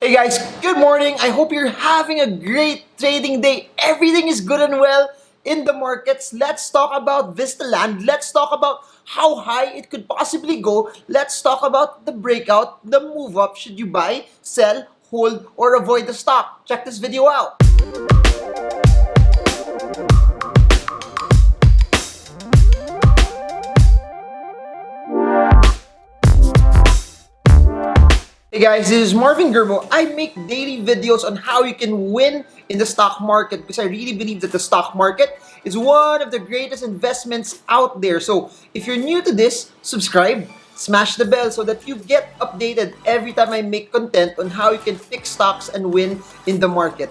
Hey guys, good morning. I hope you're having a great trading day. Everything is good and well in the markets. Let's talk about Vistaland. Let's talk about how high it could possibly go. Let's talk about the breakout, the move up. Should you buy, sell, hold, or avoid the stock? Check this video out. Hey guys, this is Marvin Gerbo. I make daily videos on how you can win in the stock market because I really believe that the stock market is one of the greatest investments out there. So if you're new to this, subscribe, smash the bell so that you get updated every time I make content on how you can pick stocks and win in the market.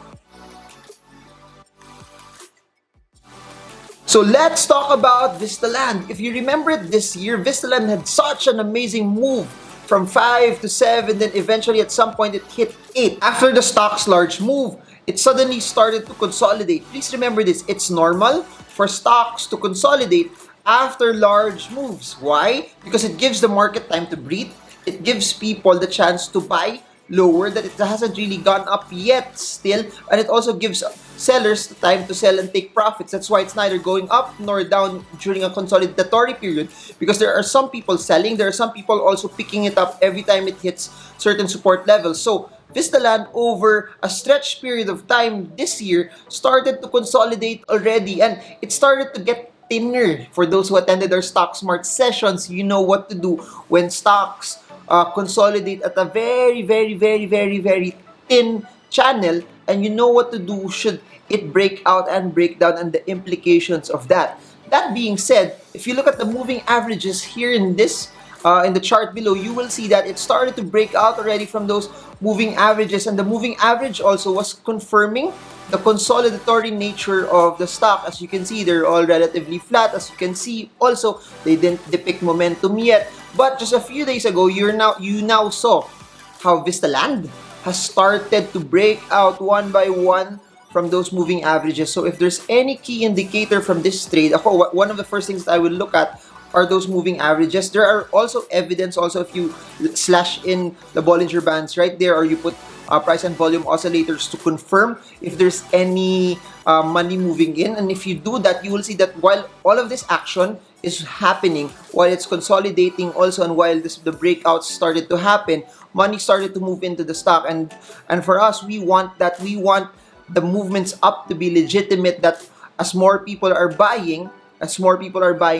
So let's talk about Vistaland. If you remember it this year, Vistaland had such an amazing move from 5 to 7, then eventually at some point it hit 8. After the stock's large move, it suddenly started to consolidate. Please remember this, it's normal for stocks to consolidate after large moves. Why? Because it gives the market time to breathe. It gives people the chance to buy lower, that it hasn't really gone up yet still, and it also gives sellers the time to sell and take profits. That's why it's neither going up nor down during a consolidatory period, because there are some people selling, there are some people also picking it up every time it hits certain support levels. So Vistaland, over a stretched period of time this year, started to consolidate already, and it started to get thinner. For those who attended our Stock Smart sessions, you know what to do when stocks consolidate at a very thin channel, and you know what to do should it break out and break down and the implications of that. That being said, if you look at the moving averages here in this in the chart below, you will see that it started to break out already from those moving averages, and the moving average also was confirming the consolidatory nature of the stock. As you can see, they're all relatively flat. As you can see, also they didn't depict momentum yet. But just a few days ago, you now saw how Vistaland has started to break out one by one from those moving averages. So if there's any key indicator from this trade, one of the first things that I will look at are those moving averages. There are also evidence also if you slash in the Bollinger Bands right there, or you put price and volume oscillators to confirm if there's any money moving in. And if you do that, you will see that while all of this action is happening, while it's consolidating also, and while the breakouts started to happen, money started to move into the stock. And for us, we want the movements up to be legitimate, that as more people are buying,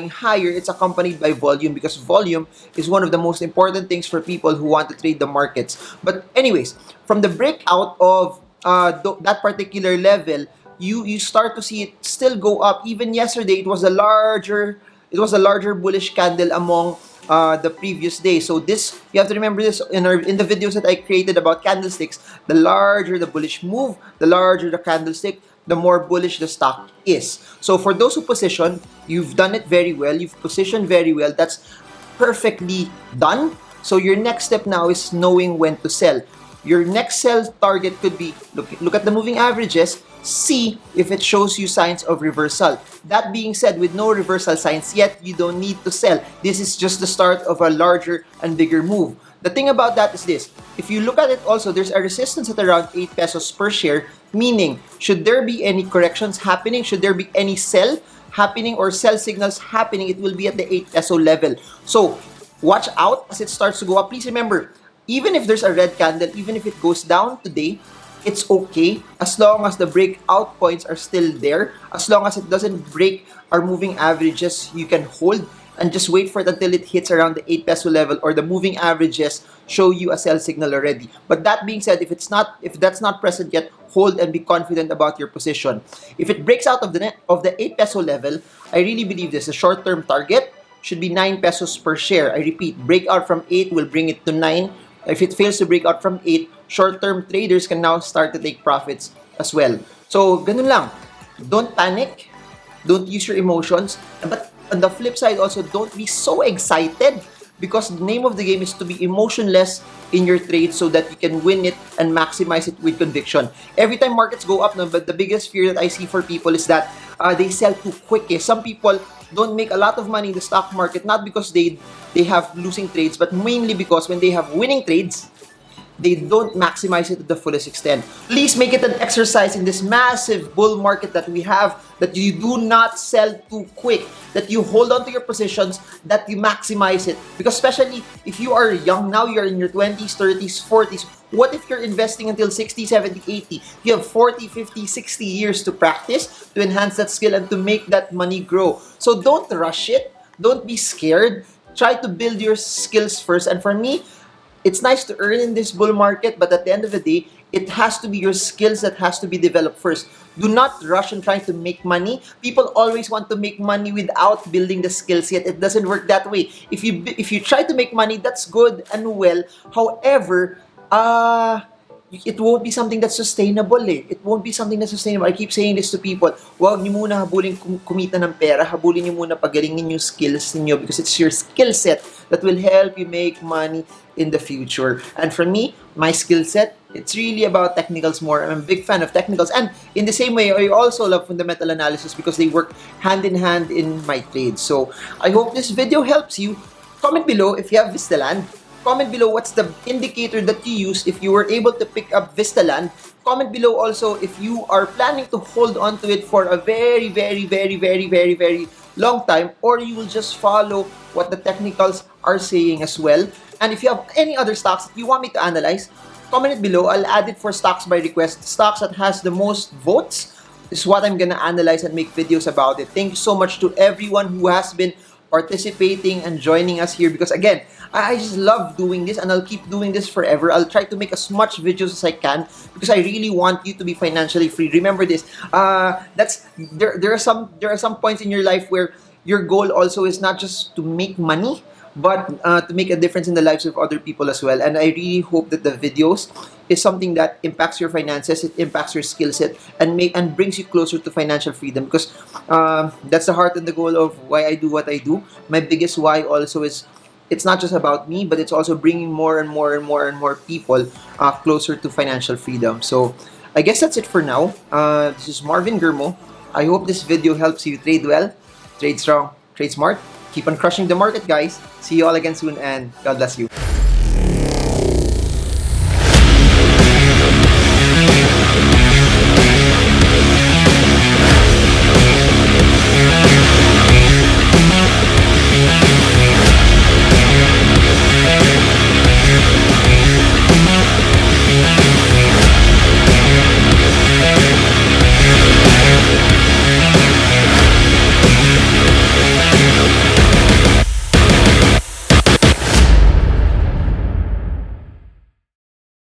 higher, it's accompanied by volume, because volume is one of the most important things for people who want to trade the markets. But anyways, from the breakout of that particular level, you start to see it still go up. Even yesterday, it was a larger bullish candle among the previous day. So this, you have to remember this in the videos that I created about candlesticks. The larger the bullish move, the larger the candlestick, the more bullish the stock is. So for those who position, you've done it very well. You've positioned very well. That's perfectly done. So your next step now is knowing when to sell. Your next sell target could be, look at the moving averages, see if it shows you signs of reversal. That being said, with no reversal signs yet, you don't need to sell. This is just the start of a larger and bigger move. The thing about that is this: if you look at it also, there's a resistance at around 8 pesos per share, meaning should there be any corrections happening, should there be any sell happening or sell signals happening, it will be at the 8 peso level. So watch out as it starts to go up. Please remember, even if there's a red candle, even if it goes down today, it's okay as long as the breakout points are still there. As long as it doesn't break our moving averages, you can hold and just wait for it until it hits around the 8 peso level, or the moving averages show you a sell signal already. But that being said, if that's not present yet, hold and be confident about your position. If it breaks out of the 8 peso level, I really believe this, a short-term target should be 9 pesos per share. I repeat, breakout from 8 will bring it to 9. If it fails to break out from 8, short-term traders can now start to take profits as well. So, ganun lang. Don't panic. Don't use your emotions. But on the flip side also, don't be so excited, because the name of the game is to be emotionless in your trade so that you can win it and maximize it with conviction. Every time markets go up, but the biggest fear that I see for people is that they sell too quick. Some people don't make a lot of money in the stock market, not because they have losing trades, but mainly because when they have winning trades, they don't maximize it to the fullest extent. Please make it an exercise in this massive bull market that we have, that you do not sell too quick, that you hold on to your positions, that you maximize it. Because especially if you are young now, you're in your 20s, 30s, 40s, what if you're investing until 60, 70, 80? You have 40, 50, 60 years to practice, to enhance that skill, and to make that money grow. So don't rush it. Don't be scared. Try to build your skills first. And for me, it's nice to earn in this bull market, but at the end of the day, it has to be your skills that has to be developed first. Do not rush on trying to make money. People always want to make money without building the skills, yet it doesn't work that way. If you try to make money, that's good and well. However, it won't be something that's sustainable eh. It won't be something that's sustainable. I keep saying this to people. Huwag niyo muna habulin kumita ng pera. Habulin niyo muna pagalingin yung skills niyo, because it's your skill set that will help you make money in the future. And for me, my skill set, it's really about technicals more. I'm a big fan of technicals. And in the same way, I also love fundamental analysis because they work hand in hand in my trade. So I hope this video helps you. Comment below if you have Vistaland. Comment below what's the indicator that you use if you were able to pick up Vistaland. Comment below also if you are planning to hold on to it for a very, very, very, very, very, very long time, or you will just follow what the technicals are saying as well. And if you have any other stocks that you want me to analyze, comment it below. I'll add it for stocks by request. Stocks that has the most votes is what I'm gonna analyze and make videos about it. Thank you so much to everyone who has been participating and joining us here, because again, I just love doing this, and I'll keep doing this forever. I'll try to make as much videos as I can, because I really want you to be financially free. Remember this. There are some points in your life where your goal also is not just to make money, but to make a difference in the lives of other people as well. And I really hope that the videos is something that impacts your finances, it impacts your skill set, and brings you closer to financial freedom. Because that's the heart and the goal of why I do what I do. My biggest why also is, it's not just about me, but it's also bringing more and more and more and more people closer to financial freedom. So I guess that's it for now. This is Marvin Germo. I hope this video helps you trade well, trade strong, trade smart. Keep on crushing the market, guys. See you all again soon, and God bless you.